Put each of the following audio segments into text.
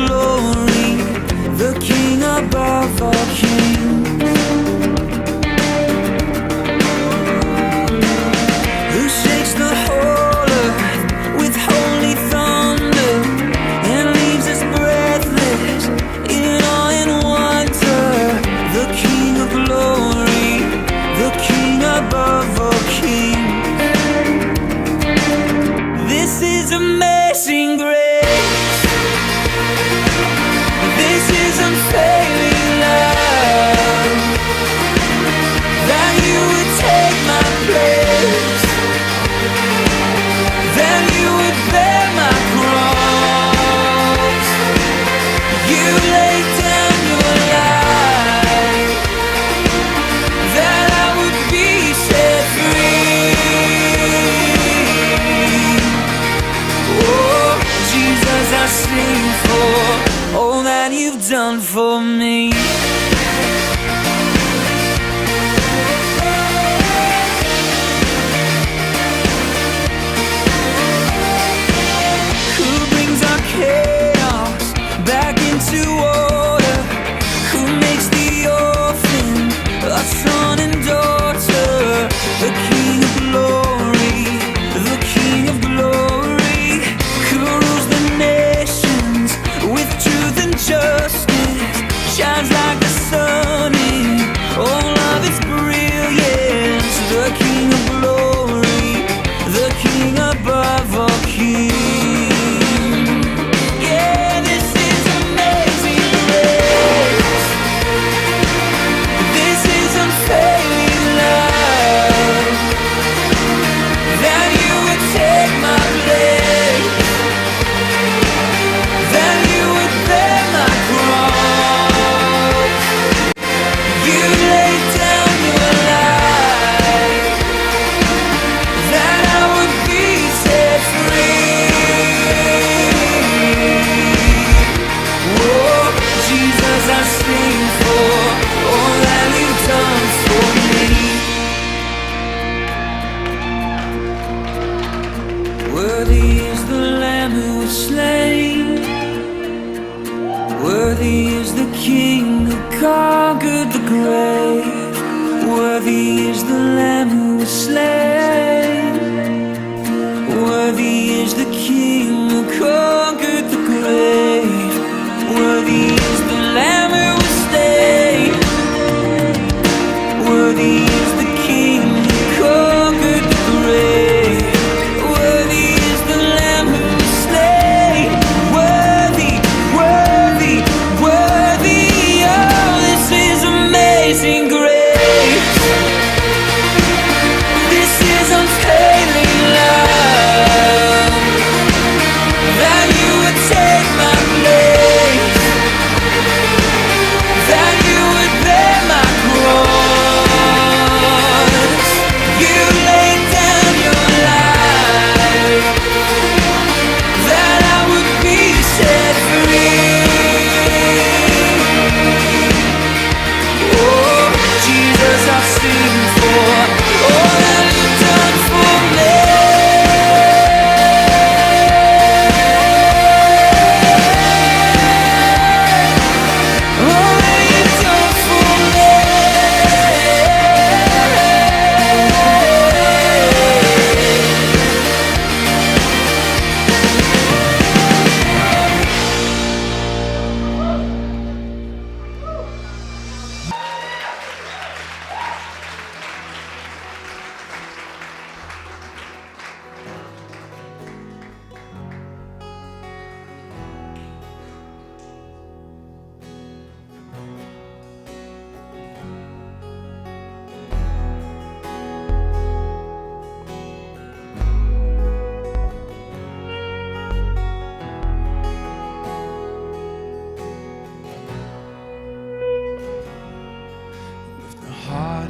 glory, the King above all kings. Who shakes the whole earth with holy thunder and leaves us breathless in awe and wonder. The King of glory, the King above all kings. This is amazing grace. This is unfailing love, that you would take my place, that you would bear my cross. You laid down your life, that I would be set free. Oh, Jesus, I sing for all that you've done for me. Who brings our chaos back into order? Who makes the orphan a son and daughter? The King of glory, the King of glory, who rules the nations with truth and justice, shines like the sun in all of its brilliance. The King of glory, the King above all kings. Yeah, this is amazing grace. This is unfailing love, that you would take my place, that you would bear my cross. You laid down your life, that I would be set free. Oh, Jesus, I sing for all that you've done for me. Worthy is the Lamb who was slain, worthy is the King who conquered the grave. Worthy is the Lamb who was slain, worthy is the King who conquered the grave. Worthy is the Lamb who was slain, worthy is the King who conquered the grave. Worthy is the Lamb who was slain, worthy, worthy, worthy. Oh, this is amazing grace. This is unfailing love, that you would take my place, that you would bear my cross. You laid down your life, that I would be set free. Oh, Jesus, I sing for all that you've done for me. All that you've done for me.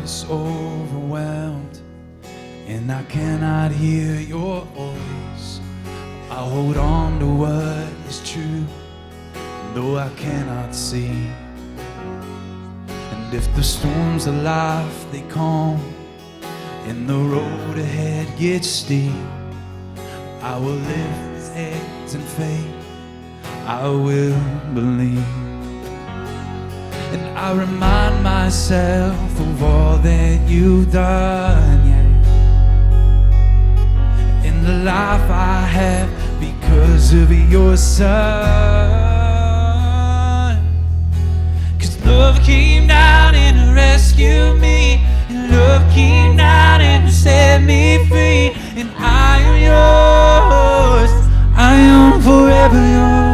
is overwhelmed and I cannot hear your voice, I hold on to what is true, though I cannot see. And if the storms of life they come and the road ahead gets steep, I will lift heads in faith, I will believe. And I remind myself of all that you've done, yeah. In the life I have because of your Son. 'Cause love came down and rescued me, and love came down and set me free. And I am yours, I am forever yours.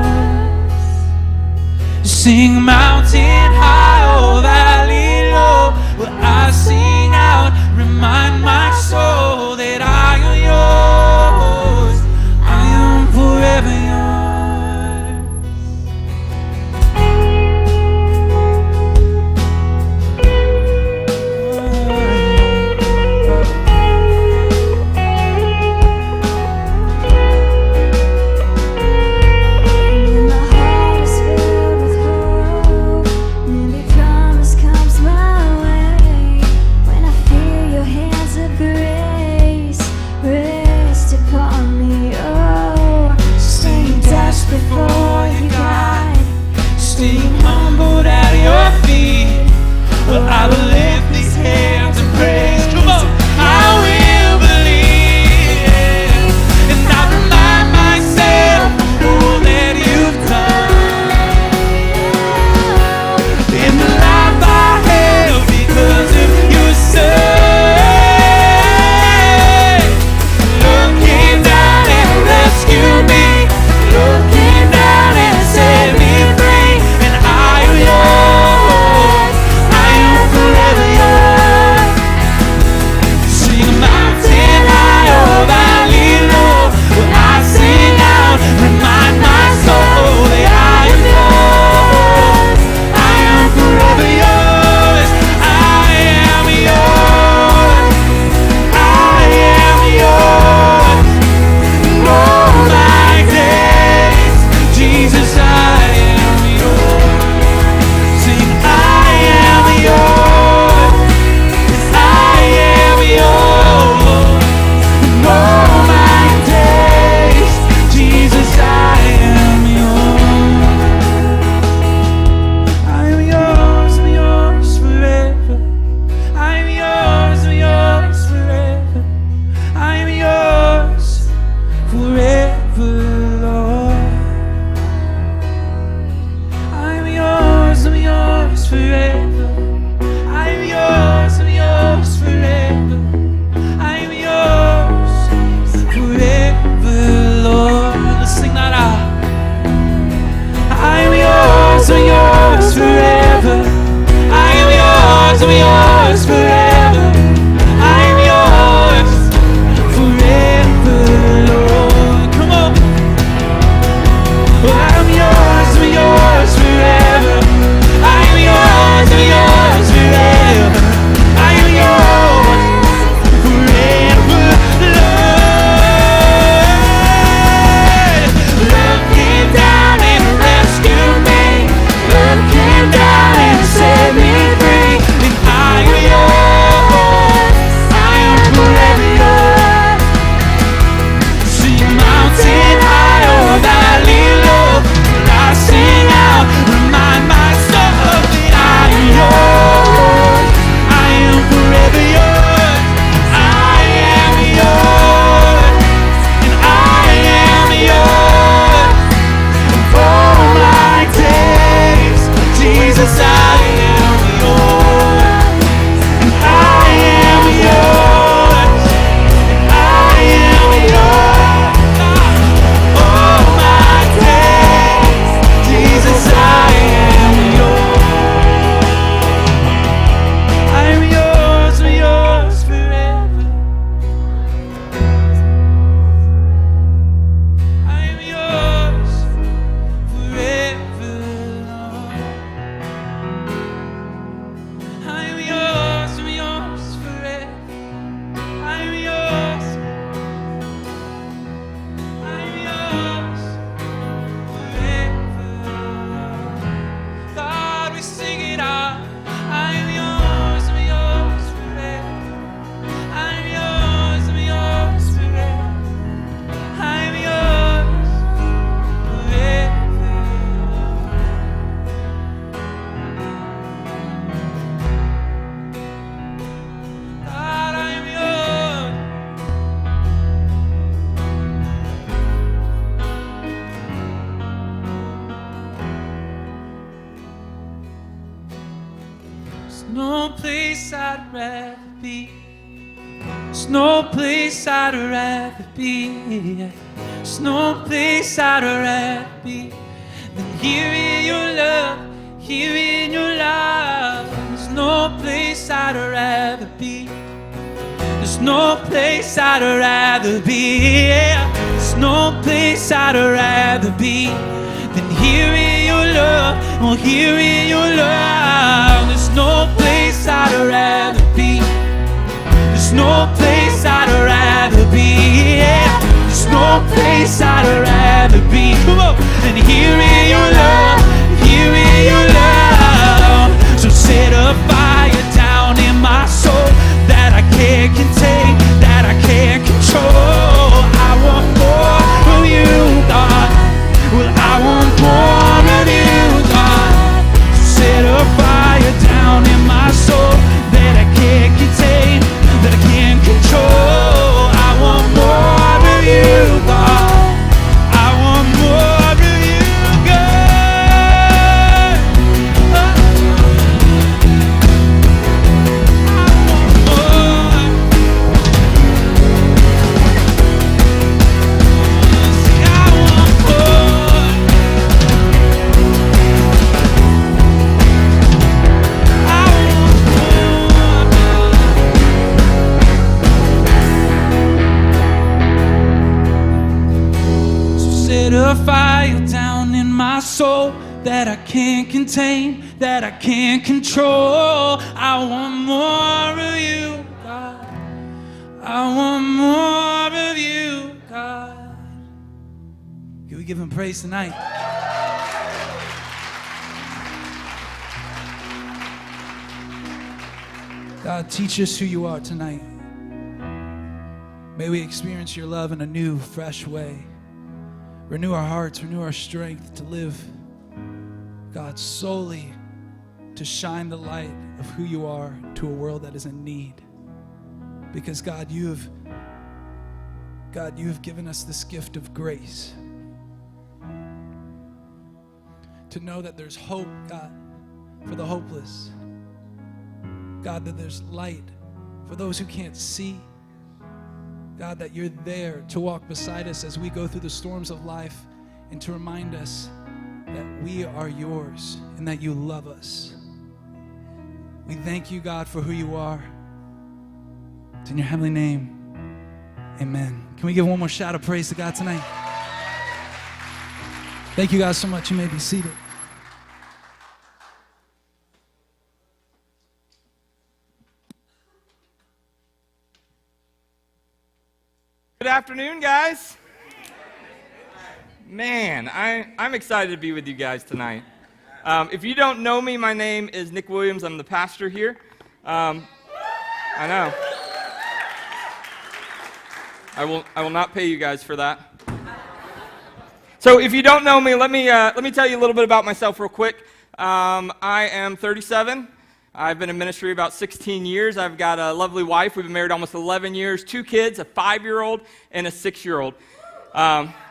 Sing mountain high or valley low, will I sing out, remind my soul that I am yours, I am forever yours. When my heart is filled with hope, and every promise comes my way, when I feel your hands of grace rest upon me, oh, staying dust before your guide, Staying humbled at your feet, well, I will lift these hands and praise. Come on, I will believe, and I remind myself of all that you've done. In the life I have because of your Son. Love came down and rescued me, love came down and set me free. And I am yours, I am forever yours. Sing a mountain high or valley low, will I sing out, remind my soul that I am yours, I am forever yours, I am yours, I am yours. All my days, Jesus, I am yours. Sing, I am yours, 'cause I am yours. All my days, Jesus, I am yours. I am yours, I'm yours forever. I am yours, I'm yours forever. I am yours forever, Lord. I'm yours forever. I'm yours forever. I'm yours forever, Lord. Let's sing that out. I'm yours forever. I'm yours forever. I'm yours forever, Lord. Come on. Well, I'm yours forever. I'm yours forever. I'm yours forever, Lord. Love came down and rescued me. Love came down and set me free. And I am yours. no place I'd rather be. There's no place I'd rather be. There's no place I'd rather be than here in your love, here in your love. There's no place I'd rather be. There's no place I'd rather be. There's no place I'd rather be than here in your love, oh, here in your love. There's no place I'd rather be. There's no place I'd rather be. Yeah. There's no place I'd rather be. Come on. And here in your love, here in your love. So set a fire down in my soul that I can't contain, that I can't control. I want more of you, God. Well, I want more of you, God. So set a fire down in my soul that I can't contain, that I can't control. I want more of you, God. I want more of you, God. I want more. See, I want more. I want more. So set a fire down in my soul that I can't contain, that I can't control. I want more of you, God. I want more of you, God. Can we give him praise tonight? God, teach us who you are tonight. May we experience your love in a new, fresh way. Renew our hearts, renew our strength to live, God, solely to shine the light of who you are to a world that is in need. Because God, you've given us this gift of grace to know that there's hope, God, for the hopeless. God, that there's light for those who can't see. God, that you're there to walk beside us as we go through the storms of life and to remind us that we are yours and that you love us. We thank you, God, for who you are. It's in your heavenly name. Amen. Can we give one more shout of praise to God tonight? Thank you guys so much. You may be seated. Good afternoon, guys. Man, I'm excited to be with you guys tonight. If you don't know me, my name is Nick Williams. I'm the pastor here. I know. I will not pay you guys for that. So if you don't know me, let me tell you a little bit about myself real quick. I am 37. I've been in ministry about 16 years. I've got a lovely wife. We've been married almost 11 years, 2 kids, a 5-year-old and a 6-year-old.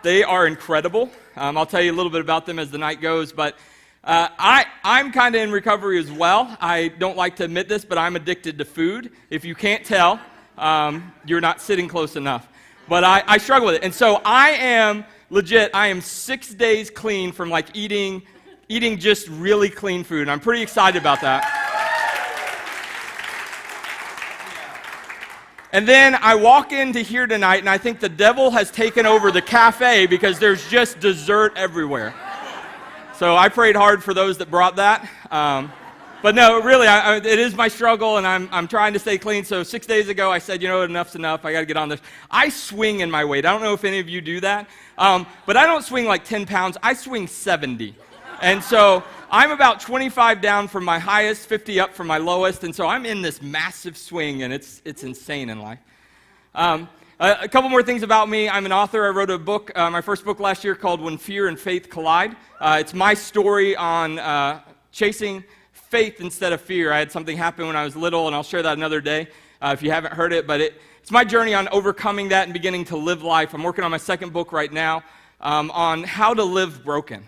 They are incredible. I'll tell you a little bit about them as the night goes, but I'm kind of in recovery as well. I don't like to admit this, but I'm addicted to food. If you can't tell, you're not sitting close enough. But I struggle with it. And so I am 6 days clean from like eating just really clean food. And I'm pretty excited about that. And then I walk into here tonight, and I think the devil has taken over the cafe because there's just dessert everywhere. So I prayed hard for those that brought that. But no, really, it is my struggle, and I'm trying to stay clean. So 6 days ago, I said, you know what, enough's enough. I got to get on this. I swing in my weight. I don't know if any of you do that. But I don't swing like 10 pounds. I swing 70. And so I'm about 25 down from my highest, 50 up from my lowest, and so I'm in this massive swing, and it's insane in life. A couple more things about me. I'm an author. I wrote a book, my first book last year called When Fear and Faith Collide. It's my story on chasing faith instead of fear. I had something happen when I was little, and I'll share that another day if you haven't heard it, but it's my journey on overcoming that and beginning to live life. I'm working on my second book right now on how to live broken.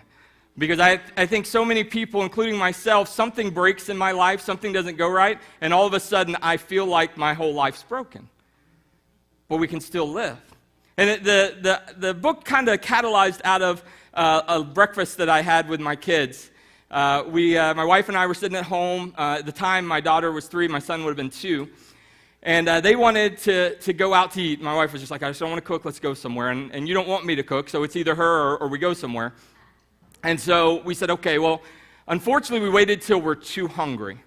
Because I think so many people, including myself, something breaks in my life, something doesn't go right, and all of a sudden I feel like my whole life's broken. But we can still live. And the book kind of catalyzed out of a breakfast that I had with my kids. My wife and I were sitting at home. At the time, my daughter was 3, my son would have been 2. And they wanted to go out to eat. My wife was just like, I just don't want to cook, let's go somewhere. And you don't want me to cook, so it's either her or we go somewhere. And so we said, okay, well, unfortunately, we waited till we're too hungry.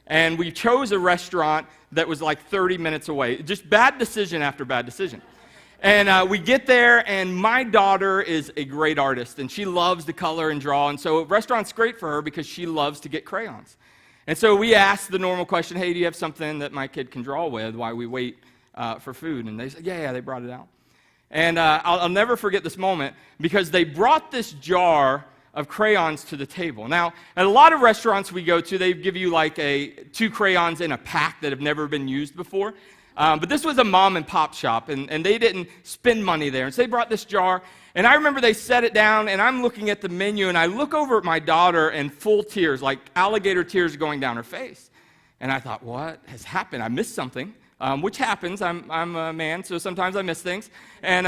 And we chose a restaurant that was like 30 minutes away. Just bad decision after bad decision. And we get there, and my daughter is a great artist, and she loves to color and draw. And so a restaurant's great for her because she loves to get crayons. And so we asked the normal question, hey, do you have something that my kid can draw with while we wait for food? And they said, yeah, they brought it out. And I'll never forget this moment because they brought this jar of crayons to the table. Now, at a lot of restaurants we go to, they give you like 2 crayons in a pack that have never been used before. But this was a mom and pop shop, and they didn't spend money there. And so they brought this jar, and I remember they set it down, and I'm looking at the menu, and I look over at my daughter and full tears, like alligator tears going down her face. And I thought, what has happened? I missed something, which happens. I'm a man, so sometimes I miss things. And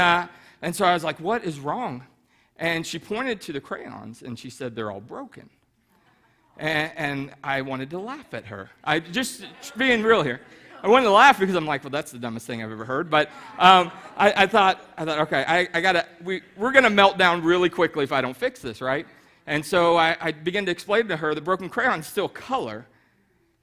so I was like, what is wrong? And she pointed to the crayons, and she said, they're all broken. And I wanted to laugh at her. I just being real here. I wanted to laugh because I'm like, well, that's the dumbest thing I've ever heard. But I thought, okay, we're going to melt down really quickly if I don't fix this, right? And so I began to explain to her the broken crayons still color.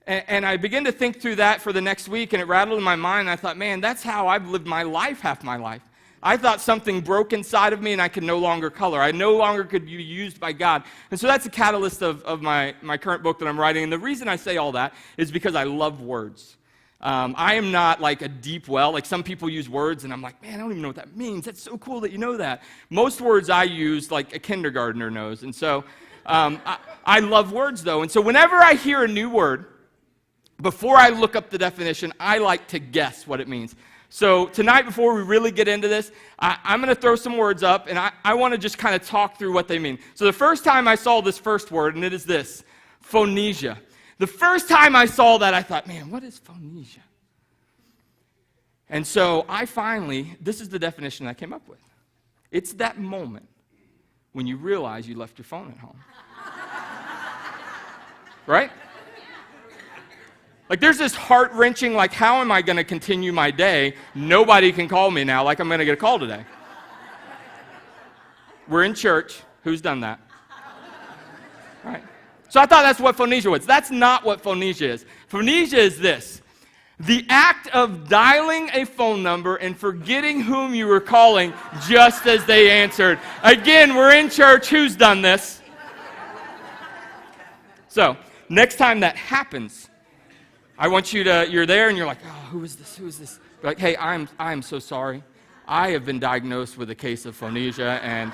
And I began to think through that for the next week, and it rattled in my mind. And I thought, man, that's how I've lived my life, half my life. I thought something broke inside of me and I could no longer color. I no longer could be used by God. And so that's the catalyst of my current book that I'm writing. And the reason I say all that is because I love words. I am not like a deep well. Like some people use words and I'm like, man, I don't even know what that means. That's so cool that you know that. Most words I use like a kindergartner knows. And so I love words though. And so whenever I hear a new word, before I look up the definition, I like to guess what it means. So tonight, before we really get into this, I'm going to throw some words up, and I want to just kind of talk through what they mean. So the first time I saw this first word, and it is this, phonesia. The first time I saw that, I thought, man, what is phonesia? And so this is the definition I came up with. It's that moment when you realize you left your phone at home. Right? Like there's this heart-wrenching, like how am I going to continue my day? Nobody can call me now, like I'm going to get a call today. We're in church. Who's done that? All right. So I thought that's what phonesia was. That's not what phonesia is. Phonesia is this: the act of dialing a phone number and forgetting whom you were calling just as they answered. Again, we're in church. Who's done this? So next time that happens, I want you're there and you're like, oh, who is this? Who is this? You're like, hey, I'm so sorry. I have been diagnosed with a case of phonesia and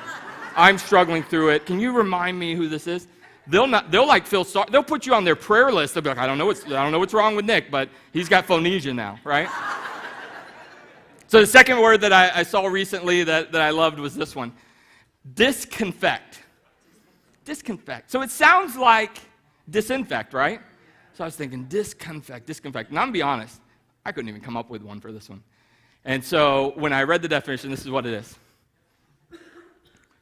I'm struggling through it. Can you remind me who this is? They'll like feel sorry. They'll put you on their prayer list. They'll be like, I don't know what's wrong with Nick, but he's got phonesia now, right? So the second word that I saw recently that I loved was this one, disconfect. Disconfect. So it sounds like disinfect, right? So I was thinking, disconfect. And I'm going to be honest, I couldn't even come up with one for this one. And so when I read the definition, this is what it is.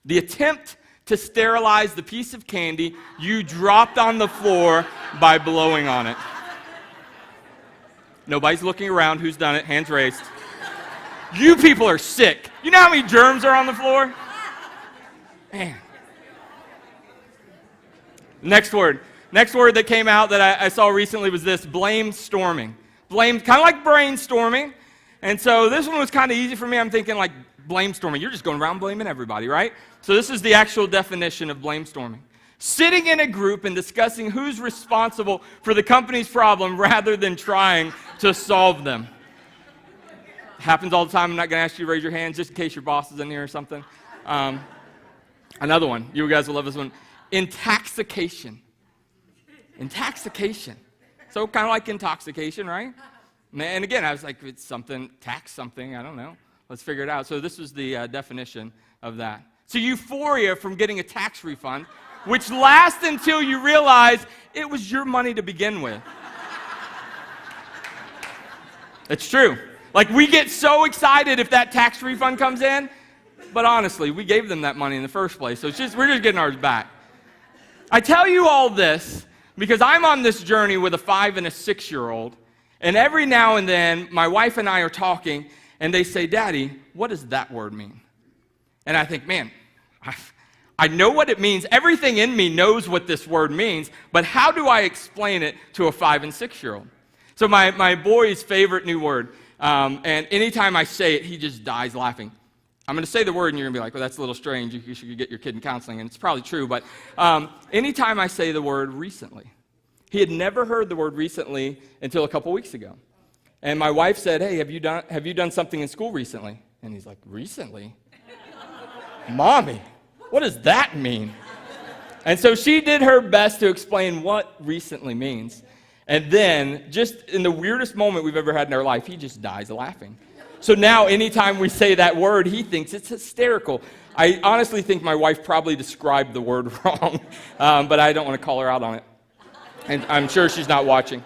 The attempt to sterilize the piece of candy you dropped on the floor by blowing on it. Nobody's looking around. Who's done it? Hands raised. You people are sick. You know how many germs are on the floor? Man. Next word that came out that I saw recently was this, blame storming. Blame, kind of like brainstorming. And so this one was kind of easy for me. I'm thinking like blame storming. You're just going around blaming everybody, right? So this is the actual definition of blame storming. Sitting in a group and discussing who's responsible for the company's problem rather than trying to solve them. It happens all the time. I'm not going to ask you to raise your hands just in case your boss is in here or something. Another one. You guys will love this one. Intoxication. Intoxication. So kind of like intoxication, right? And again, I was like, it's something, tax something, I don't know. Let's figure it out. So this was the definition of that. So euphoria from getting a tax refund which lasts until you realize it was your money to begin with. It's true. Like, we get so excited if that tax refund comes in, but honestly, we gave them that money in the first place, so we're just getting ours back. I tell you all this because I'm on this journey with a 5 and a 6-year-old, and every now and then, my wife and I are talking, and they say, Daddy, what does that word mean? And I think, man, I know what it means. Everything in me knows what this word means, but how do I explain it to a 5 and 6-year-old? So my boy's favorite new word, and anytime I say it, he just dies laughing. I'm going to say the word, and you're going to be like, well, that's a little strange. You should get your kid in counseling, and it's probably true. But anytime I say the word recently, he had never heard the word recently until a couple weeks ago. And my wife said, hey, have you done something in school recently? And he's like, recently? Mommy, what does that mean? And so she did her best to explain what recently means. And then, just in the weirdest moment we've ever had in our life, he just dies laughing. So now, anytime we say that word, he thinks it's hysterical. I honestly think my wife probably described the word wrong, but I don't want to call her out on it. And I'm sure she's not watching.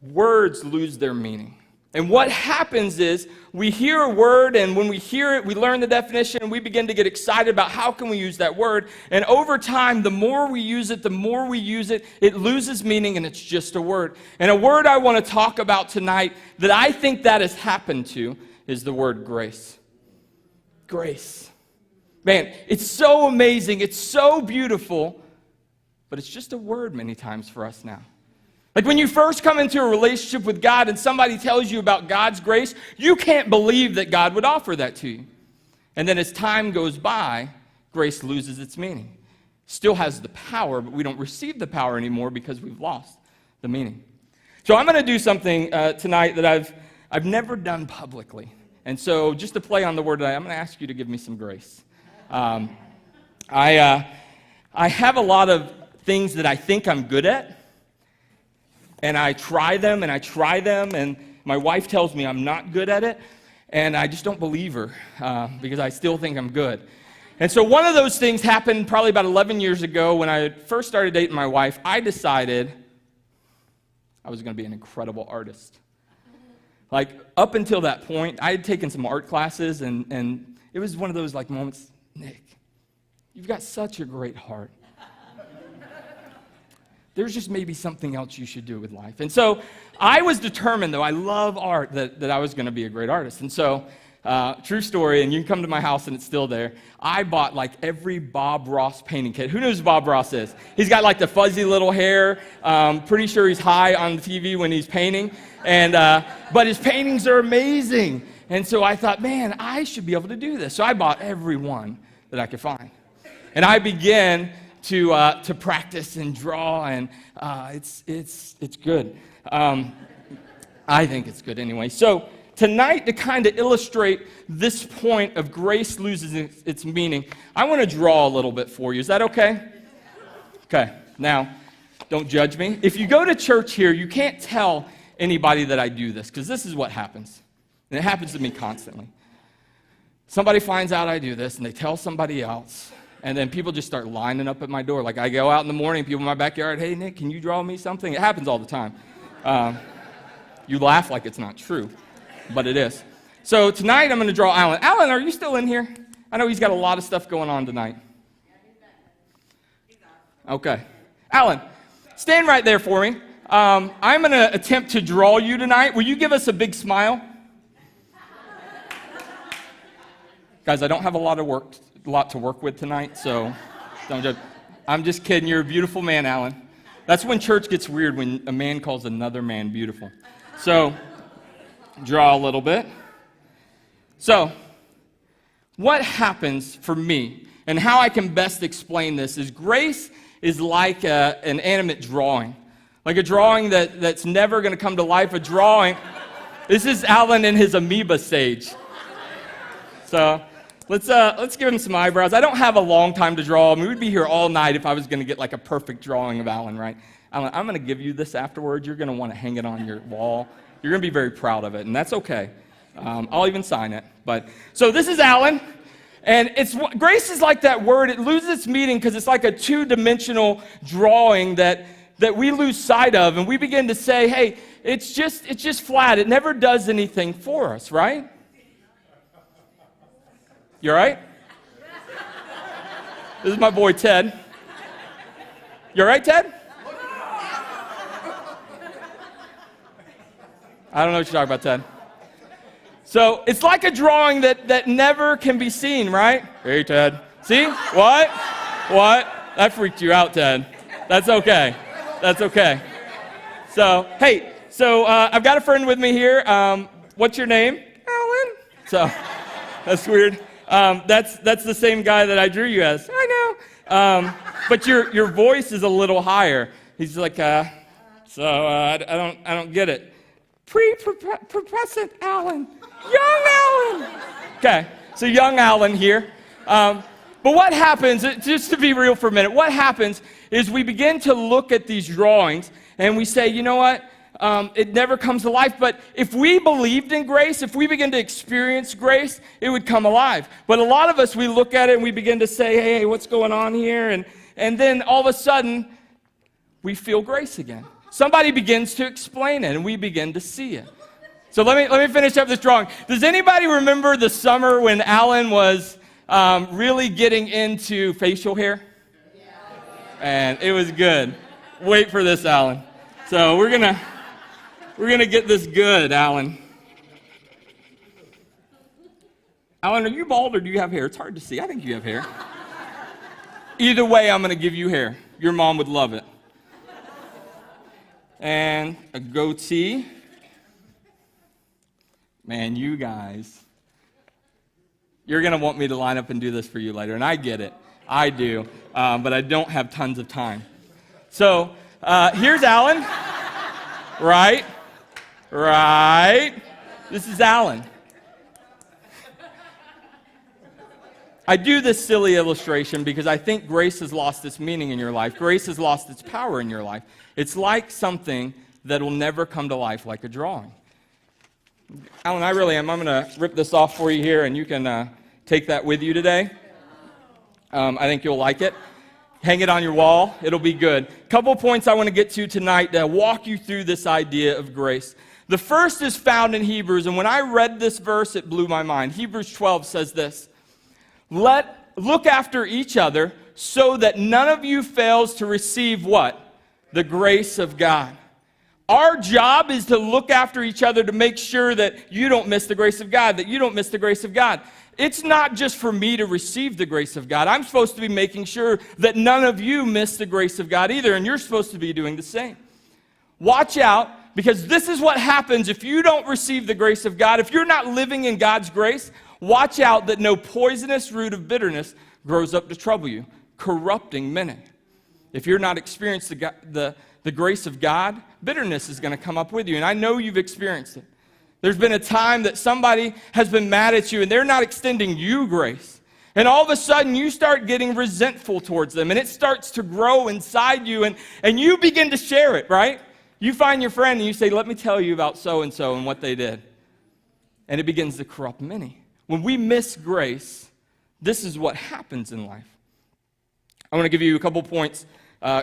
Words lose their meaning. And what happens is we hear a word, and when we hear it, we learn the definition, and we begin to get excited about how can we use that word. And over time, the more we use it, it loses meaning, and it's just a word. And a word I want to talk about tonight that I think that has happened to is the word grace. Grace. Man, it's so amazing. It's so beautiful, but it's just a word many times for us now. Like when you first come into a relationship with God and somebody tells you about God's grace, you can't believe that God would offer that to you. And then as time goes by, grace loses its meaning. Still has the power, but we don't receive the power anymore because we've lost the meaning. So I'm going to do something tonight that I've never done publicly. And so just to play on the word tonight, I'm going to ask you to give me some grace. I have a lot of things that I think I'm good at. And I try them, and my wife tells me I'm not good at it, and I just don't believe her because I still think I'm good. And so one of those things happened probably about 11 years ago when I first started dating my wife. I decided I was going to be an incredible artist. Like, up until that point, I had taken some art classes, and it was one of those like moments, Nick, you've got such a great heart. There's just maybe something else you should do with life. And so I was determined, though I love art, that I was going to be a great artist. And so, true story, and you can come to my house and it's still there, I bought like every Bob Ross painting kit. Who knows who Bob Ross is? He's got like the fuzzy little hair. Pretty sure he's high on the TV when he's painting. And but his paintings are amazing. And so I thought, man, I should be able to do this. So I bought every one that I could find. And I began to practice and draw, and it's good. I think it's good anyway. So tonight, to kind of illustrate this point of grace loses its meaning, I want to draw a little bit for you. Is that okay? Okay. Now, don't judge me. If you go to church here, you can't tell anybody that I do this, because this is what happens. And it happens to me constantly. Somebody finds out I do this, and they tell somebody else. And then people just start lining up at my door. Like I go out in the morning, people in my backyard, hey, Nick, can you draw me something? It happens all the time. You laugh like it's not true, but it is. So tonight I'm going to draw Alan. Alan, are you still in here? I know he's got a lot of stuff going on tonight. Okay. Alan, stand right there for me. I'm going to attempt to draw you tonight. Will you give us a big smile? Guys, I don't have a lot to work with tonight, so don't judge. I'm just kidding. You're a beautiful man, Alan. That's when church gets weird, when a man calls another man beautiful. So, draw a little bit. So, what happens for me, and how I can best explain this, is grace is like an animate drawing. Like a drawing that's never going to come to life. A drawing. This is Alan in his amoeba stage. So, let's give him some eyebrows. I don't have a long time to draw. I mean, we'd be here all night if I was going to get like a perfect drawing of Alan, right? Alan, I'm going to give you this afterwards. You're going to want to hang it on your wall. You're going to be very proud of it, and that's okay. I'll even sign it. So this is Alan. And grace is like that word. It loses its meaning because it's like a two-dimensional drawing that we lose sight of, and we begin to say, hey, it's just flat. It never does anything for us, right? You all right? This is my boy, Ted. You all right, Ted? I don't know what you're talking about, Ted. So it's like a drawing that never can be seen, right? Hey, Ted. See? What? That freaked you out, Ted. That's okay. That's okay. So, hey, I've got a friend with me here. What's your name? Alan. So, that's weird. That's the same guy that I drew you as. I know. But your voice is a little higher. He's like, I don't get it. Pre-pubescent Alan. Young Alan. Okay, so young Alan here. But what happens, just to be real for a minute, what happens is we begin to look at these drawings and we say, you know what? It never comes to life. But if we believed in grace, if we begin to experience grace, it would come alive. But a lot of us, we look at it and we begin to say, hey, what's going on here? And then all of a sudden, we feel grace again. Somebody begins to explain it and we begin to see it. So let me finish up this drawing. Does anybody remember the summer when Alan was really getting into facial hair? And it was good. Wait for this, Alan. So we're gonna get this good, Alan. Alan, are you bald or do you have hair? It's hard to see. I think you have hair. Either way, I'm gonna give you hair. Your mom would love it. And a goatee. Man, you guys, you're going to want me to line up and do this for you later, and I get it. I do, but I don't have tons of time. So here's Alan. Right. This is Alan. I do this silly illustration because I think grace has lost its meaning in your life. Grace has lost its power in your life. It's like something that will never come to life, like a drawing. Alan, I really am. I'm going to rip this off for you here, and you can take that with you today. I think you'll like it. Hang it on your wall. It'll be good. Couple points I want to get to tonight to walk you through this idea of grace. The first is found in Hebrews, and when I read this verse, it blew my mind. Hebrews 12 says this, look after each other so that none of you fails to receive what? The grace of God. Our job is to look after each other to make sure that you don't miss the grace of God, that you don't miss the grace of God. It's not just for me to receive the grace of God. I'm supposed to be making sure that none of you miss the grace of God either, and you're supposed to be doing the same. Watch out, because this is what happens if you don't receive the grace of God. If you're not living in God's grace, watch out that no poisonous root of bitterness grows up to trouble you, corrupting many. If you're not experiencing the grace of God, bitterness is going to come up with you. And I know you've experienced it. There's been a time that somebody has been mad at you and they're not extending you grace. And all of a sudden you start getting resentful towards them and it starts to grow inside you and you begin to share it, right? You find your friend and you say, let me tell you about so-and-so and what they did. And it begins to corrupt many. When we miss grace, this is what happens in life. I want to give you a couple points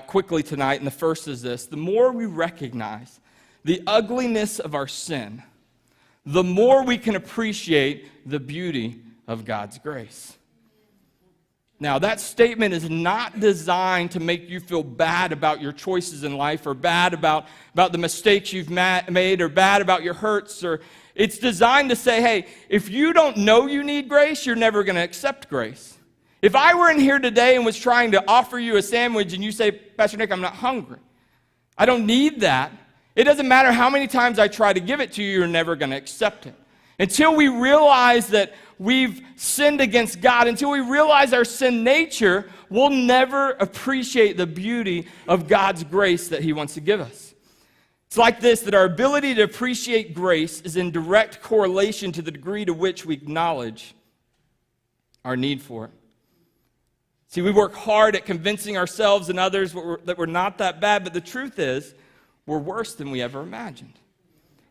quickly tonight, and the first is this. The more we recognize the ugliness of our sin, the more we can appreciate the beauty of God's grace. Now, that statement is not designed to make you feel bad about your choices in life or bad about the mistakes you've made or bad about your hurts. Or it's designed to say, hey, if you don't know you need grace, you're never going to accept grace. If I were in here today and was trying to offer you a sandwich and you say, Pastor Nick, I'm not hungry. I don't need that. It doesn't matter how many times I try to give it to you, you're never going to accept it. Until we realize that we've sinned against God, until we realize our sin nature, we'll never appreciate the beauty of God's grace that He wants to give us. It's like this, that our ability to appreciate grace is in direct correlation to the degree to which we acknowledge our need for it. See, we work hard at convincing ourselves and others that we're not that bad, but the truth is, we're worse than we ever imagined.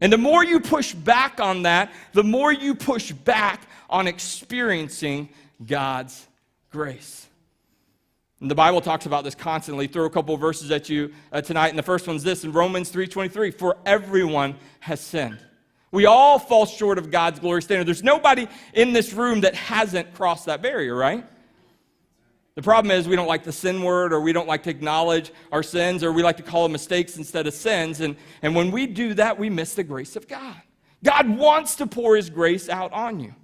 And the more you push back on that, the more you push back on experiencing God's grace. And the Bible talks about this constantly. Throw a couple of verses at you tonight, and the first one's this in Romans 3:23, for everyone has sinned. We all fall short of God's glory standard. There's nobody in this room that hasn't crossed that barrier, right? The problem is we don't like the sin word, or we don't like to acknowledge our sins, or we like to call them mistakes instead of sins. And when we do that, we miss the grace of God. God wants to pour his grace out on you.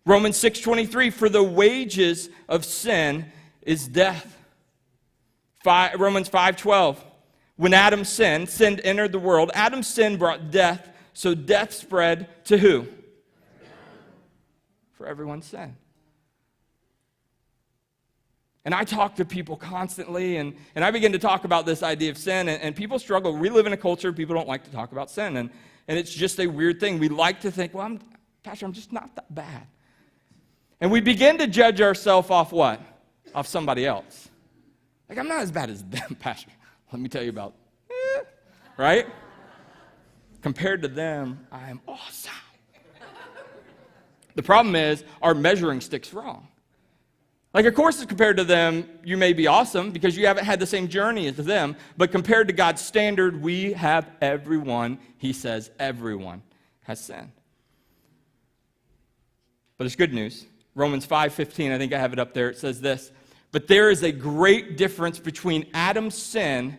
Romans 6:23, for the wages of sin is death. Romans 5:12, when Adam sinned, sin entered the world. Adam's sin brought death, so death spread to who? For everyone's sin. And I talk to people constantly, and I begin to talk about this idea of sin, and people struggle. We live in a culture, people don't like to talk about sin, and it's just a weird thing. We like to think, well, Pastor, I'm just not that bad. And we begin to judge ourselves off what? Off somebody else. Like, I'm not as bad as them, Pastor. Let me tell you about, right? Compared to them, I am awesome. The problem is, our measuring stick's wrong. Like, of course, compared to them, you may be awesome because you haven't had the same journey as them, but compared to God's standard, we have everyone, he says, everyone has sinned. But it's good news. Romans 5:15, I think I have it up there, it says this, but there is a great difference between Adam's sin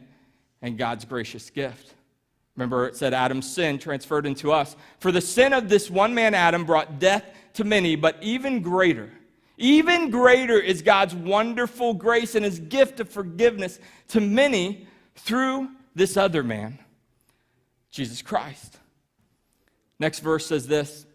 and God's gracious gift. Remember, it said Adam's sin transferred into us. For the sin of this one man, Adam, brought death to many, but even greater is God's wonderful grace and his gift of forgiveness to many through this other man, Jesus Christ. Next verse says this,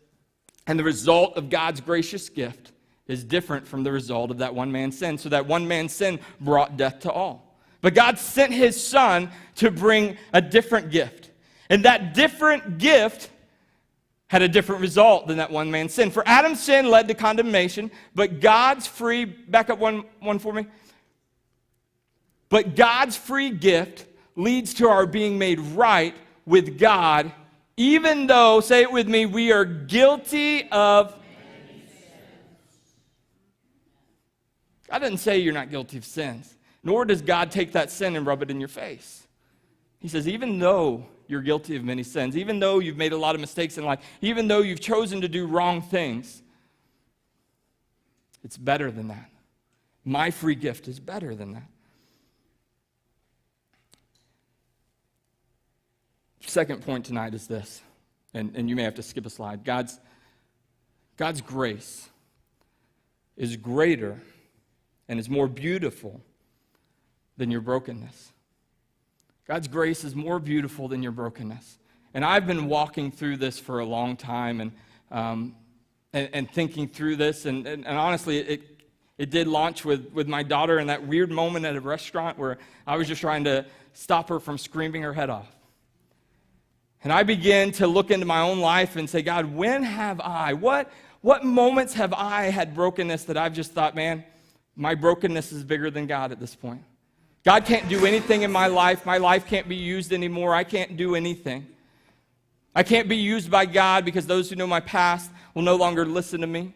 and the result of God's gracious gift is different from the result of that one man's sin. So that one man's sin brought death to all. But God sent his son to bring a different gift. And that different gift had a different result than that one man's sin. For Adam's sin led to condemnation, but God's free, back up one for me. But God's free gift leads to our being made right with God, even though, say it with me, we are guilty of. God doesn't say you're not guilty of sins, nor does God take that sin and rub it in your face. He says, even though you're guilty of many sins, even though you've made a lot of mistakes in life, even though you've chosen to do wrong things, it's better than that. My free gift is better than that. Second point tonight is this, and you may have to skip a slide. God's grace is greater and is more beautiful than your brokenness. God's grace is more beautiful than your brokenness. And I've been walking through this for a long time and thinking through this. And honestly, it did launch with my daughter in that weird moment at a restaurant where I was just trying to stop her from screaming her head off. And I began to look into my own life and say, God, when have I, what moments have I had brokenness that I've just thought, man, my brokenness is bigger than God at this point. God can't do anything in my life. My life can't be used anymore. I can't do anything. I can't be used by God because those who know my past will no longer listen to me.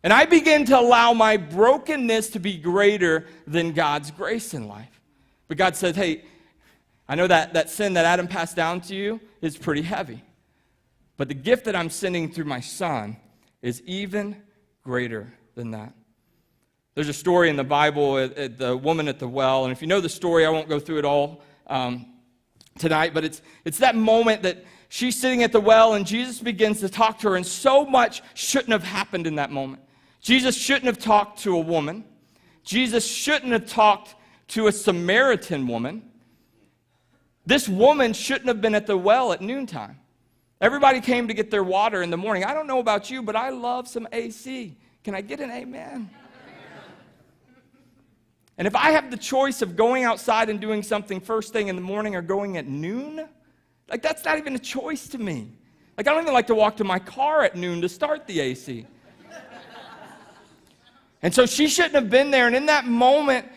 And I begin to allow my brokenness to be greater than God's grace in life. But God says, hey, I know that sin that Adam passed down to you is pretty heavy. But the gift that I'm sending through my son is even greater than that. There's a story in the Bible, at the woman at the well, and if you know the story, I won't go through it all tonight, but it's that moment that she's sitting at the well, and Jesus begins to talk to her, and so much shouldn't have happened in that moment. Jesus shouldn't have talked to a woman. Jesus shouldn't have talked to a Samaritan woman. This woman shouldn't have been at the well at noontime. Everybody came to get their water in the morning. I don't know about you, but I love some AC. Can I get an amen? And if I have the choice of going outside and doing something first thing in the morning or going at noon, like that's not even a choice to me. Like I don't even like to walk to my car at noon to start the AC. And so she shouldn't have been there. And in that moment,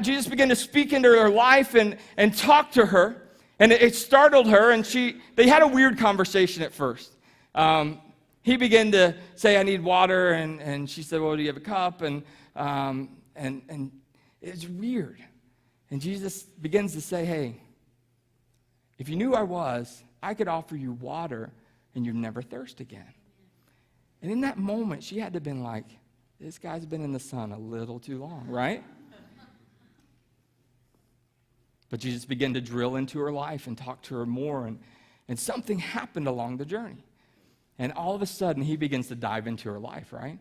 Jesus began to speak into her life and talk to her. And it startled her, and they had a weird conversation at first. he began to say, I need water, and she said, well, do you have a cup? And it's weird. And Jesus begins to say, hey, if you knew I was, I could offer you water and you'd never thirst again. And in that moment, she had to have been like, this guy's been in the sun a little too long, right? But Jesus began to drill into her life and talk to her more, and something happened along the journey. And all of a sudden, he begins to dive into her life, right?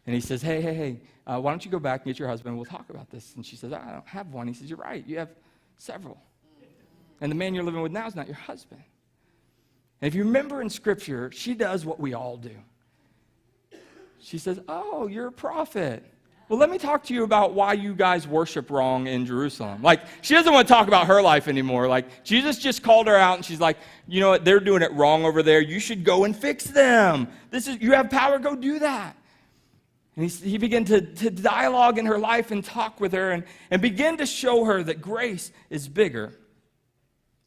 And he says, hey, why don't you go back and get your husband? We'll talk about this. And she says, I don't have one. He says, you're right. You have several. And the man you're living with now is not your husband. And if you remember in Scripture, she does what we all do. She says, oh, you're a prophet. Well, let me talk to you about why you guys worship wrong in Jerusalem. Like, she doesn't want to talk about her life anymore. Like, Jesus just called her out, and she's like, you know what, they're doing it wrong over there. You should go and fix them. You have power, go do that. And he began to dialogue in her life and talk with her and begin to show her that grace is bigger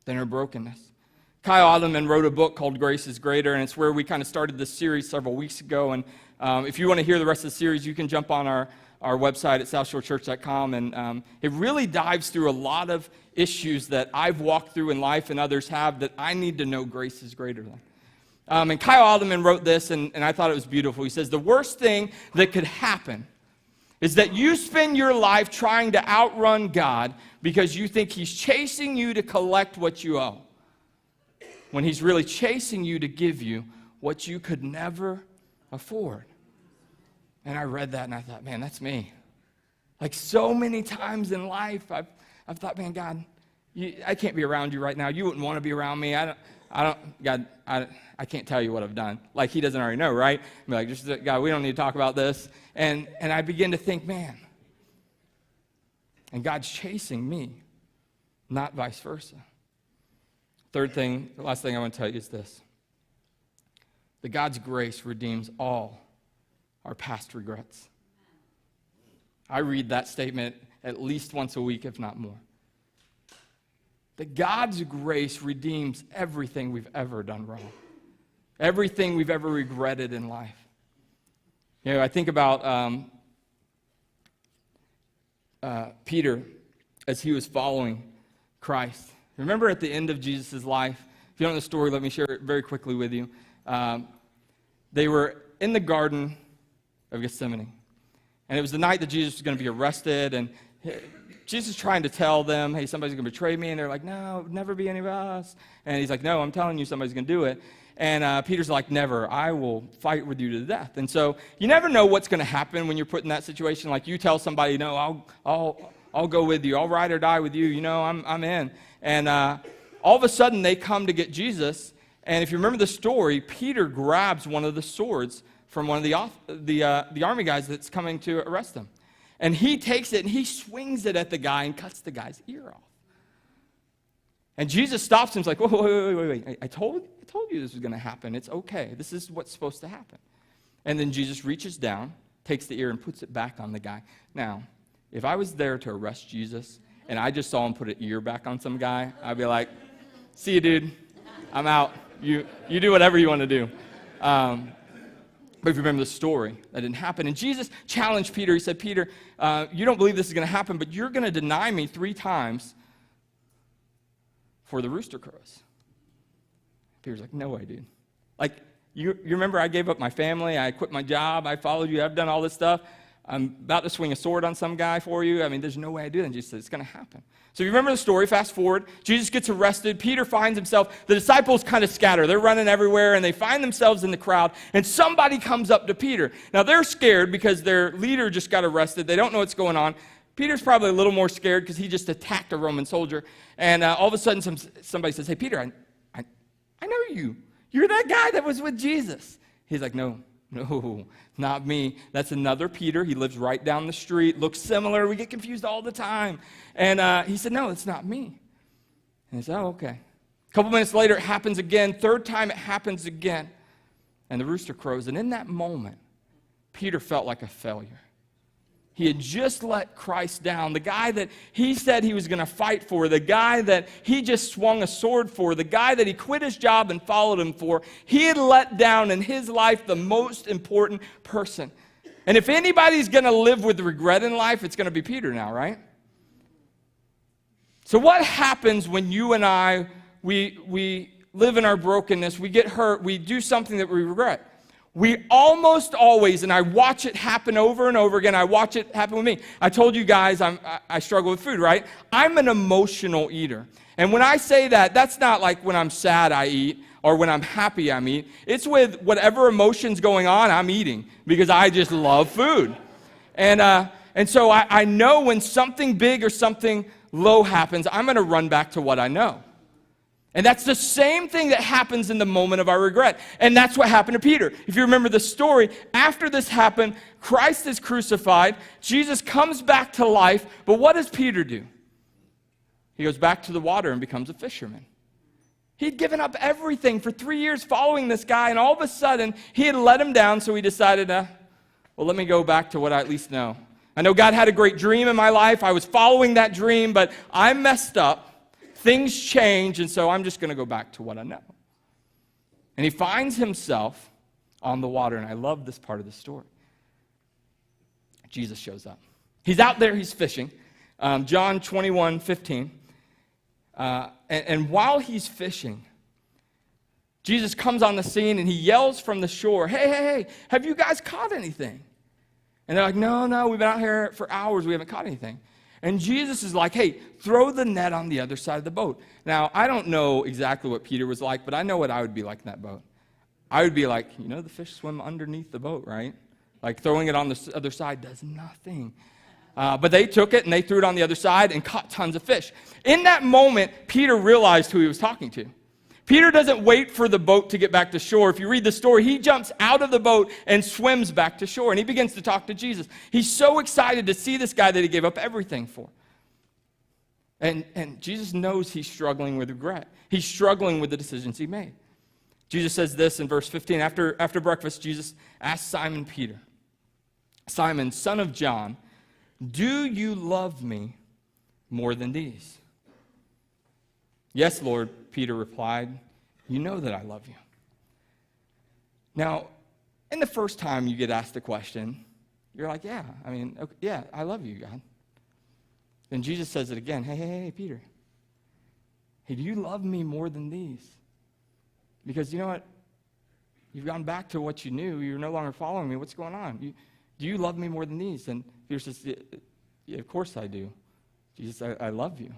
than her brokenness. Kyle Otterman wrote a book called Grace is Greater, and it's where we kind of started this series several weeks ago. And if you want to hear the rest of the series, you can jump on our website at southshorechurch.com, and it really dives through a lot of issues that I've walked through in life and others have that I need to know grace is greater than. And Kyle Otterman wrote this, and I thought it was beautiful. He says, the worst thing that could happen is that you spend your life trying to outrun God because you think he's chasing you to collect what you owe, when he's really chasing you to give you what you could never afford. And I read that and I thought, man, that's me. Like so many times in life, I've thought, man, God, I can't be around you right now. You wouldn't want to be around me. God, I can't tell you what I've done. Like he doesn't already know, right? I'm like, just God, we don't need to talk about this. And I begin to think, man, and God's chasing me, not vice versa. Third thing, the last thing I want to tell you is this: that God's grace redeems all our past regrets. I read that statement at least once a week, if not more. That God's grace redeems everything we've ever done wrong, everything we've ever regretted in life. You know, I think about Peter as he was following Christ. Remember at the end of Jesus' life, if you don't know the story, let me share it very quickly with you. They were in the Garden of Gethsemane, and it was the night that Jesus was going to be arrested, and Jesus is trying to tell them, hey, somebody's going to betray me, and they're like, no, it would never be any of us. And he's like, no, I'm telling you, somebody's going to do it. And Peter's like, never, I will fight with you to the death. And so you never know what's going to happen when you're put in that situation. Like you tell somebody, no, I'll go with you, I'll ride or die with you, you know, I'm in. And all of a sudden they come to get Jesus, and if you remember the story, Peter grabs one of the swords from one of the army guys that's coming to arrest him. And he takes it and he swings it at the guy and cuts the guy's ear off. And Jesus stops him. He's like, wait. I told you this was going to happen. It's okay. This is what's supposed to happen. And then Jesus reaches down, takes the ear, and puts it back on the guy. Now, if I was there to arrest Jesus and I just saw him put an ear back on some guy, I'd be like, see you, dude. I'm out. You do whatever you want to do. But if you remember the story, that didn't happen. And Jesus challenged Peter. He said, Peter, you don't believe this is going to happen, but you're going to deny me 3 times before the rooster crows. Peter's like, no way, dude. Like, you remember I gave up my family, I quit my job, I followed you, I've done all this stuff. I'm about to swing a sword on some guy for you. I mean, there's no way I do that. And Jesus said, it's going to happen. So if you remember the story, fast forward, Jesus gets arrested. Peter finds himself, the disciples kind of scatter. They're running everywhere, and they find themselves in the crowd, and somebody comes up to Peter. Now, they're scared because their leader just got arrested. They don't know what's going on. Peter's probably a little more scared because he just attacked a Roman soldier. And all of a sudden, somebody says, hey, Peter, I know you. You're that guy that was with Jesus. He's like, no, not me. That's another Peter. He lives right down the street, looks similar. We get confused all the time. And he said, no, it's not me. And he said, oh, okay. A couple minutes later, it happens again. Third time, it happens again. And the rooster crows. And in that moment, Peter felt like a failure. He had just let Christ down. The guy that he said he was going to fight for, the guy that he just swung a sword for, the guy that he quit his job and followed him for, he had let down in his life the most important person. And if anybody's going to live with regret in life, it's going to be Peter now, right? So what happens when you and I, we live in our brokenness, we get hurt, we do something that we regret? We almost always, and I watch it happen over and over again, I watch it happen with me. I told you guys I struggle with food, right? I'm an emotional eater. And when I say that, that's not like when I'm sad I eat or when I'm happy I eat. It's with whatever emotion's going on, I'm eating because I just love food. And so I know when something big or something low happens, I'm going to run back to what I know. And that's the same thing that happens in the moment of our regret. And that's what happened to Peter. If you remember the story, after this happened, Christ is crucified, Jesus comes back to life, but what does Peter do? He goes back to the water and becomes a fisherman. He'd given up everything for 3 years following this guy, and all of a sudden, he had let him down, so he decided, well, let me go back to what I at least know. I know God had a great dream in my life. I was following that dream, but I messed up. Things change, and so I'm just going to go back to what I know. And he finds himself on the water, and I love this part of the story. Jesus shows up. He's out there, he's fishing. John 21:15. And while he's fishing, Jesus comes on the scene, and he yells from the shore, hey, have you guys caught anything? And they're like, no, we've been out here for hours, we haven't caught anything. And Jesus is like, hey, throw the net on the other side of the boat. Now, I don't know exactly what Peter was like, but I know what I would be like in that boat. I would be like, the fish swim underneath the boat, right? Like throwing it on the other side does nothing. But they took it and they threw it on the other side and caught tons of fish. In that moment, Peter realized who he was talking to. Peter doesn't wait for the boat to get back to shore. If you read the story, he jumps out of the boat and swims back to shore, and he begins to talk to Jesus. He's so excited to see this guy that he gave up everything for. And Jesus knows he's struggling with regret. He's struggling with the decisions he made. Jesus says this in verse 15. After breakfast, Jesus asked Simon Peter, Simon, son of John, do you love me more than these? Yes, Lord, Peter replied, you know that I love you. Now, in the first time you get asked a question, you're like, yeah, I love you, God. Then Jesus says it again, hey, Peter. Hey, do you love me more than these? Because you know what? You've gone back to what you knew. You're no longer following me. What's going on? Do you love me more than these? And Peter says, yeah, of course I do. Jesus, I love you.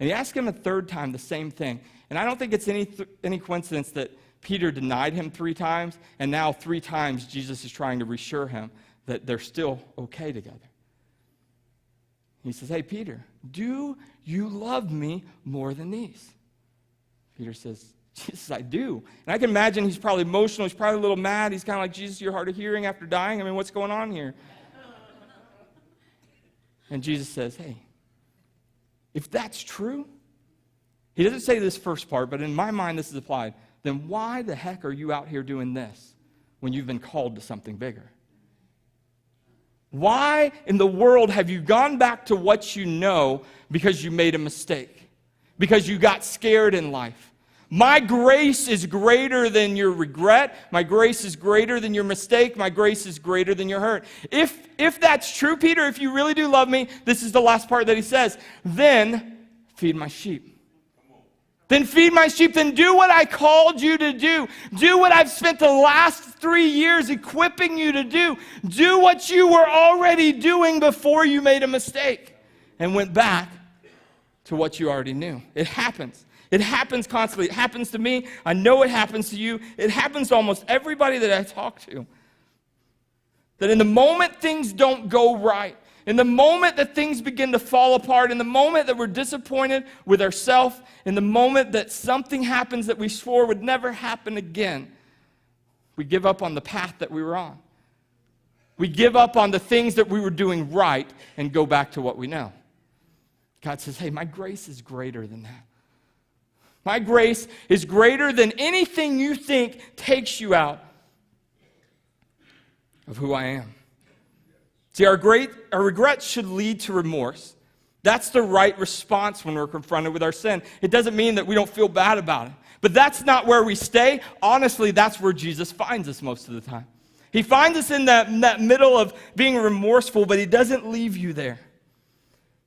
And he asked him a third time the same thing. And I don't think it's any coincidence that Peter denied him 3 times, and now 3 times Jesus is trying to reassure him that they're still okay together. He says, hey, Peter, do you love me more than these? Peter says, Jesus, I do. And I can imagine he's probably emotional. He's probably a little mad. He's kind of like, Jesus, you're hard of hearing after dying. What's going on here? And Jesus says, hey, if that's true, he doesn't say this first part, but in my mind this is applied, then why the heck are you out here doing this when you've been called to something bigger? Why in the world have you gone back to what you know because you made a mistake? Because you got scared in life? My grace is greater than your regret. My grace is greater than your mistake. My grace is greater than your hurt. If that's true, Peter, if you really do love me, this is the last part that he says, then feed my sheep. Then feed my sheep. Then do what I called you to do. Do what I've spent the last 3 years equipping you to do. Do what you were already doing before you made a mistake and went back to what you already knew. It happens. It happens constantly. It happens to me. I know it happens to you. It happens to almost everybody that I talk to. That in the moment things don't go right, in the moment that things begin to fall apart, in the moment that we're disappointed with ourselves, in the moment that something happens that we swore would never happen again, we give up on the path that we were on. We give up on the things that we were doing right and go back to what we know. God says, hey, my grace is greater than that. My grace is greater than anything you think takes you out of who I am. See, our regrets should lead to remorse. That's the right response when we're confronted with our sin. It doesn't mean that we don't feel bad about it. But that's not where we stay. Honestly, that's where Jesus finds us most of the time. He finds us in that middle of being remorseful, but he doesn't leave you there.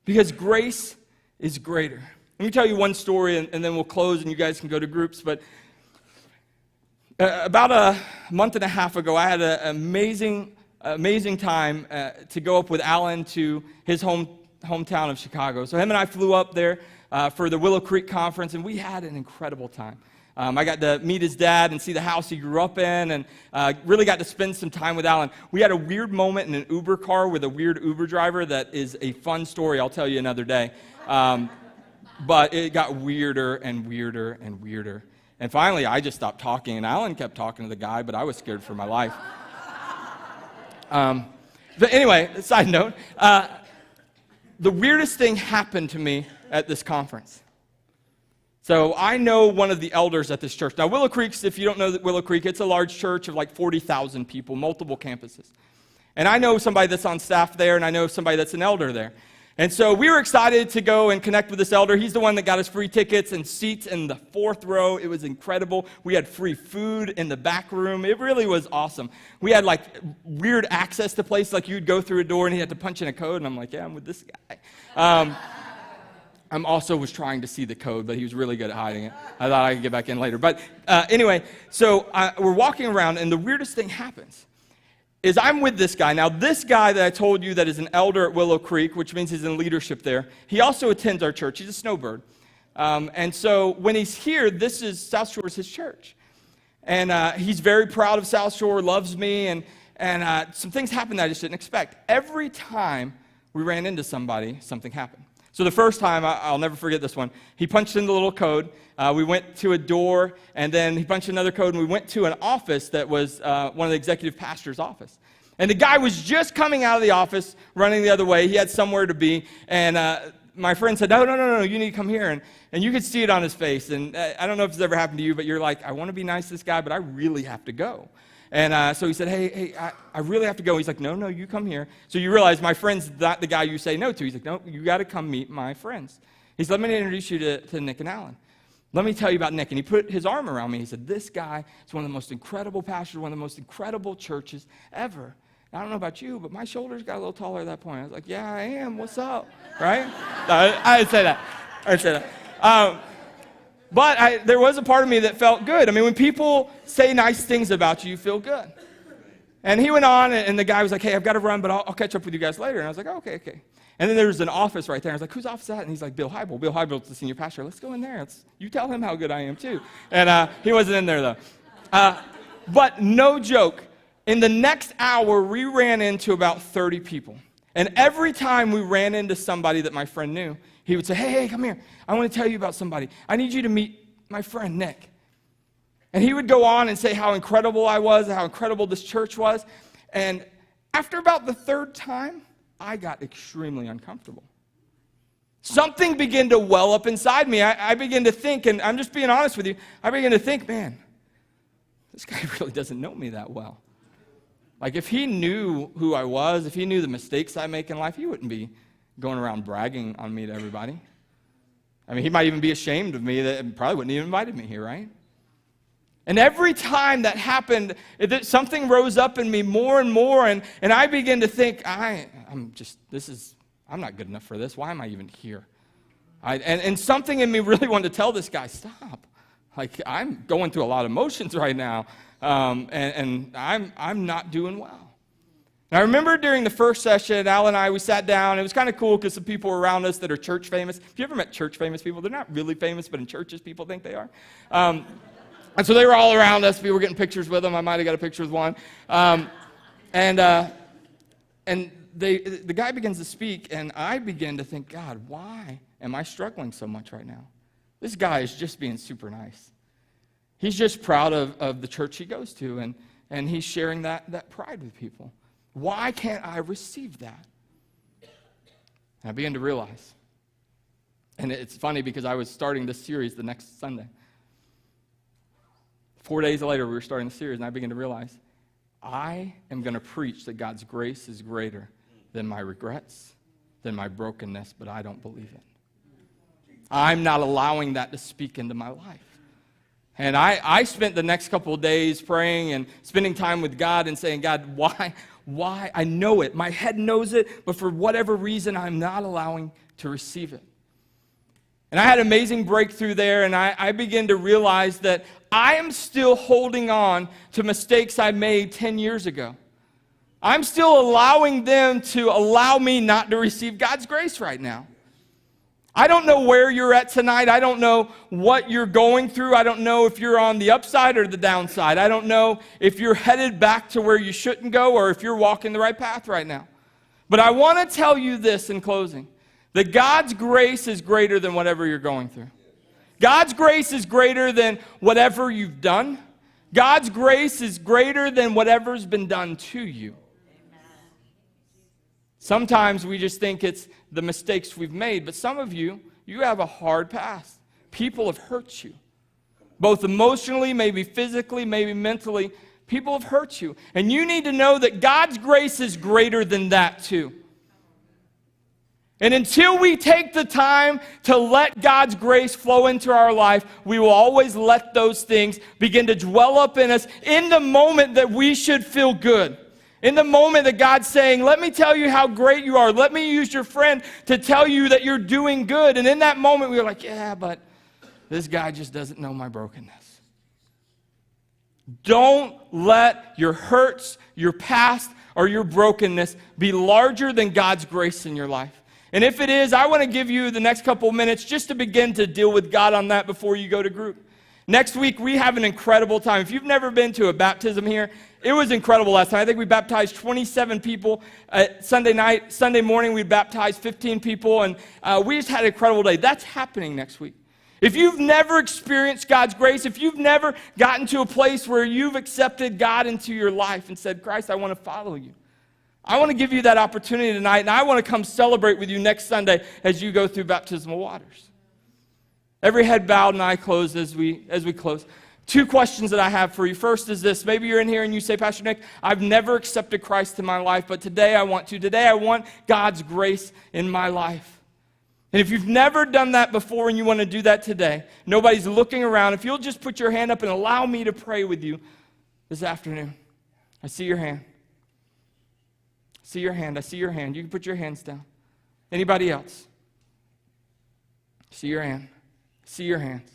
Because grace is greater. Let me tell you one story, and then we'll close, and you guys can go to groups. But about a month and a half ago, I had an amazing time to go up with Alan to his hometown of Chicago. So him and I flew up there for the Willow Creek Conference, and we had an incredible time. I got to meet his dad and see the house he grew up in, and really got to spend some time with Alan. We had a weird moment in an Uber car with a weird Uber driver that is a fun story I'll tell you another day. But it got weirder and weirder and weirder. And finally, I just stopped talking, and Alan kept talking to the guy, but I was scared for my life. But anyway, side note, the weirdest thing happened to me at this conference. So I know one of the elders at this church. Now, Willow Creek, if you don't know Willow Creek, it's a large church of like 40,000 people, multiple campuses. And I know somebody that's on staff there, and I know somebody that's an elder there. And so we were excited to go and connect with this elder. He's the one that got us free tickets and seats in the 4th row. It was incredible. We had free food in the back room. It really was awesome. We had like weird access to places, like you'd go through a door and he had to punch in a code, and I'm like, yeah, I'm with this guy. I also was trying to see the code, but he was really good at hiding it. I thought I could get back in later. But anyway, so we're walking around, and the weirdest thing happens is I'm with this guy. Now, this guy that I told you that is an elder at Willow Creek, which means he's in leadership there, he also attends our church. He's a snowbird. And so when he's here, this is South Shore is his church. And he's very proud of South Shore, loves me, and some things happened that I just didn't expect. Every time we ran into somebody, something happened. So the first time, I'll never forget this one, he punched in the little code. We went to a door, and then he punched another code, and we went to an office that was one of the executive pastor's office. And the guy was just coming out of the office, running the other way. He had somewhere to be, and my friend said, no, you need to come here. And you could see it on his face. And I don't know if it's ever happened to you, but you're like, I want to be nice to this guy, but I really have to go. And so he said, hey, I really have to go. He's like, no, you come here. So you realize my friend's not the guy you say no to. He's like, no, you got to come meet my friends. He said, let me introduce you to Nick and Alan. Let me tell you about Nick. And he put his arm around me. He said, this guy is one of the most incredible pastors, one of the most incredible churches ever. I don't know about you, but my shoulders got a little taller at that point. I was like, yeah, I am. What's up? Right? No, I didn't say that. But there was a part of me that felt good. I mean, when people say nice things about you, you feel good. And he went on, and the guy was like, hey, I've got to run, but I'll catch up with you guys later. And I was like, oh, okay. And then there was an office right there. I was like, whose office is that? And he's like, Bill Hybel. Bill Hybel's the senior pastor. Let's go in there. You tell him how good I am, too. And he wasn't in there, though. But no joke, in the next hour, we ran into about 30 people. And every time we ran into somebody that my friend knew, he would say, hey, come here. I want to tell you about somebody. I need you to meet my friend, Nick. And he would go on and say how incredible I was, how incredible this church was. And after about the 3rd time, I got extremely uncomfortable. Something began to well up inside me. I began to think, and I'm just being honest with you, I began to think, man, this guy really doesn't know me that well. Like, if he knew who I was, if he knew the mistakes I make in life, he wouldn't be going around bragging on me to everybody. I mean, he might even be ashamed of me, that probably wouldn't even invited me here, right? And every time that happened, something rose up in me more and more, and I began to think, I'm not good enough for this. Why am I even here? And something in me really wanted to tell this guy, stop. Like, I'm going through a lot of emotions right now, and I'm not doing well. And I remember during the first session, Al and I, we sat down. It was kind of cool because some people were around us that are church famous. Have you ever met church famous people? They're not really famous, but in churches, people think they are. And so they were all around us. We were getting pictures with them. I might have got a picture with one. And the guy begins to speak, and I begin to think, God, why am I struggling so much right now? This guy is just being super nice. He's just proud of the church he goes to, and he's sharing that pride with people. Why can't I receive that? And I began to realize. And it's funny because I was starting this series the next Sunday. 4 days later, we were starting the series, and I began to realize I am going to preach that God's grace is greater than my regrets, than my brokenness, but I don't believe it. I'm not allowing that to speak into my life. And I spent the next couple of days praying and spending time with God and saying, God, why? I know it. My head knows it, but for whatever reason, I'm not allowing to receive it. And I had an amazing breakthrough there, and I began to realize that I am still holding on to mistakes I made 10 years ago. I'm still allowing them to allow me not to receive God's grace right now. I don't know where you're at tonight. I don't know what you're going through. I don't know if you're on the upside or the downside. I don't know if you're headed back to where you shouldn't go or if you're walking the right path right now. But I want to tell you this in closing, that God's grace is greater than whatever you're going through. God's grace is greater than whatever you've done. God's grace is greater than whatever's been done to you. Sometimes we just think it's the mistakes we've made, but some of you have a hard past. People have hurt you, both emotionally, maybe physically, maybe mentally. People have hurt you, and you need to know that God's grace is greater than that too. And until we take the time to let God's grace flow into our life, we will always let those things begin to dwell up in us in the moment that we should feel good. In the moment that God's saying, let me tell you how great you are. Let me use your friend to tell you that you're doing good. And in that moment, we're like, yeah, but this guy just doesn't know my brokenness. Don't let your hurts, your past, or your brokenness be larger than God's grace in your life. And if it is, I want to give you the next couple of minutes just to begin to deal with God on that before you go to group. Next week, we have an incredible time. If you've never been to a baptism here, it was incredible last time. I think we baptized 27 people. Sunday morning, we baptized 15 people, and we just had an incredible day. That's happening next week. If you've never experienced God's grace, if you've never gotten to a place where you've accepted God into your life and said, Christ, I want to follow you, I want to give you that opportunity tonight, and I want to come celebrate with you next Sunday as you go through baptismal waters. Every head bowed and eye closed as we close. Two questions that I have for you. First is this. Maybe you're in here and you say, Pastor Nick, I've never accepted Christ in my life, but today I want to. Today I want God's grace in my life. And if you've never done that before and you want to do that today, nobody's looking around. If you'll just put your hand up and allow me to pray with you this afternoon. I see your hand. I see your hand. I see your hand. You can put your hands down. Anybody else? I see your hand. See your hands.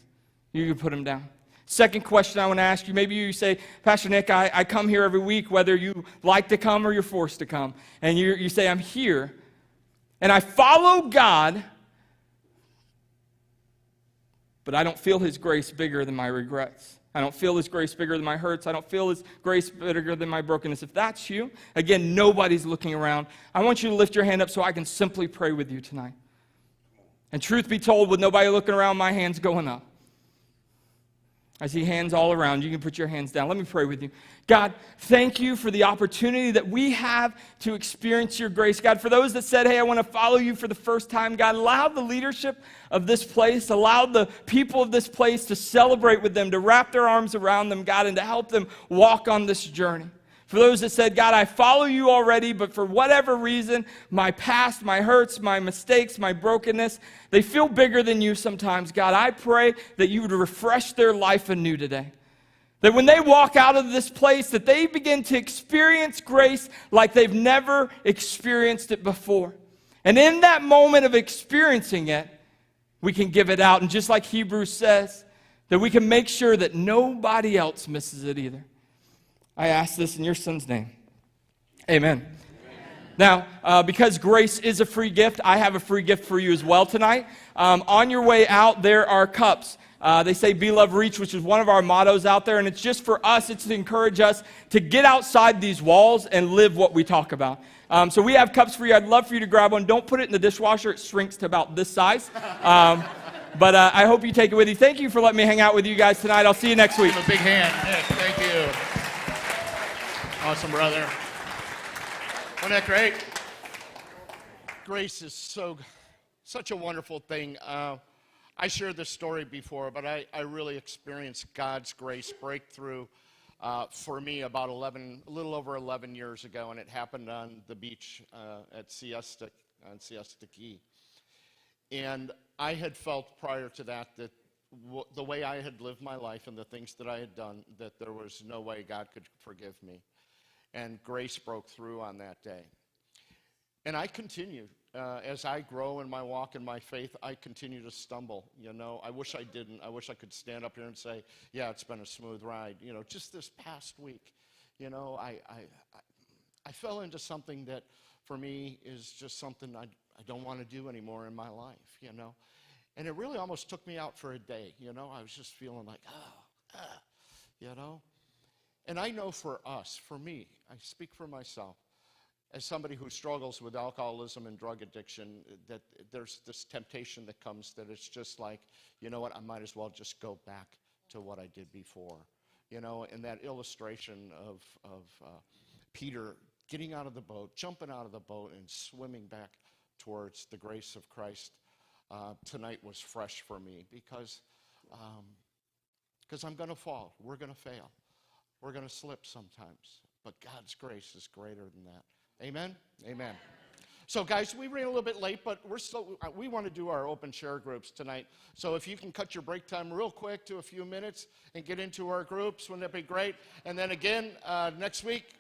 You can put them down. Second question I want to ask you, maybe you say, Pastor Nick, I come here every week, whether you like to come or you're forced to come. And you say, I'm here, and I follow God, but I don't feel His grace bigger than my regrets. I don't feel His grace bigger than my hurts. I don't feel His grace bigger than my brokenness. If that's you, again, nobody's looking around. I want you to lift your hand up so I can simply pray with you tonight. And truth be told, with nobody looking around, my hand's going up. I see hands all around. You can put your hands down. Let me pray with you. God, thank you for the opportunity that we have to experience your grace. God, for those that said, hey, I want to follow you for the first time, God, allow the leadership of this place, allow the people of this place to celebrate with them, to wrap their arms around them, God, and to help them walk on this journey. For those that said, God, I follow you already, but for whatever reason, my past, my hurts, my mistakes, my brokenness, they feel bigger than you sometimes. God, I pray that you would refresh their life anew today. That when they walk out of this place, that they begin to experience grace like they've never experienced it before. And in that moment of experiencing it, we can give it out. And just like Hebrews says, that we can make sure that nobody else misses it either. I ask this in your Son's name. Amen. Now, because grace is a free gift, I have a free gift for you as well tonight. On your way out, there are cups. They say, Be Love Reach, which is one of our mottos out there, and it's just for us. It's to encourage us to get outside these walls and live what we talk about. So we have cups for you. I'd love for you to grab one. Don't put it in the dishwasher. It shrinks to about this size. But I hope you take it with you. Thank you for letting me hang out with you guys tonight. I'll see you next week. Give him a big hand. Nick, thank you. Awesome, brother. Wasn't that great? Grace is such a wonderful thing. I shared this story before, but I really experienced God's grace breakthrough for me about a little over 11 years ago, and it happened on the beach at Siesta, on Siesta Key. And I had felt prior to that the way I had lived my life and the things that I had done, that there was no way God could forgive me. And grace broke through on that day. And I continued. As I grow in my walk in my faith, I continue to stumble. You know, I wish I didn't. I wish I could stand up here and say, yeah, it's been a smooth ride. You know, just this past week, you know, I fell into something that for me is just something I don't want to do anymore in my life, you know. And it really almost took me out for a day, you know. I was just feeling like, you know. And I know for us, for me, I speak for myself, as somebody who struggles with alcoholism and drug addiction, that there's this temptation that comes that it's just like, you know what, I might as well just go back to what I did before. You know, and that illustration of Peter getting out of the boat, jumping out of the boat and swimming back towards the grace of Christ tonight was fresh for me because I'm going to fall. We're going to fail. We're going to slip sometimes. But God's grace is greater than that. Amen? Amen. So guys, we ran a little bit late, but we want to do our open share groups tonight. So if you can cut your break time real quick to a few minutes and get into our groups, wouldn't that be great? And then again, next week,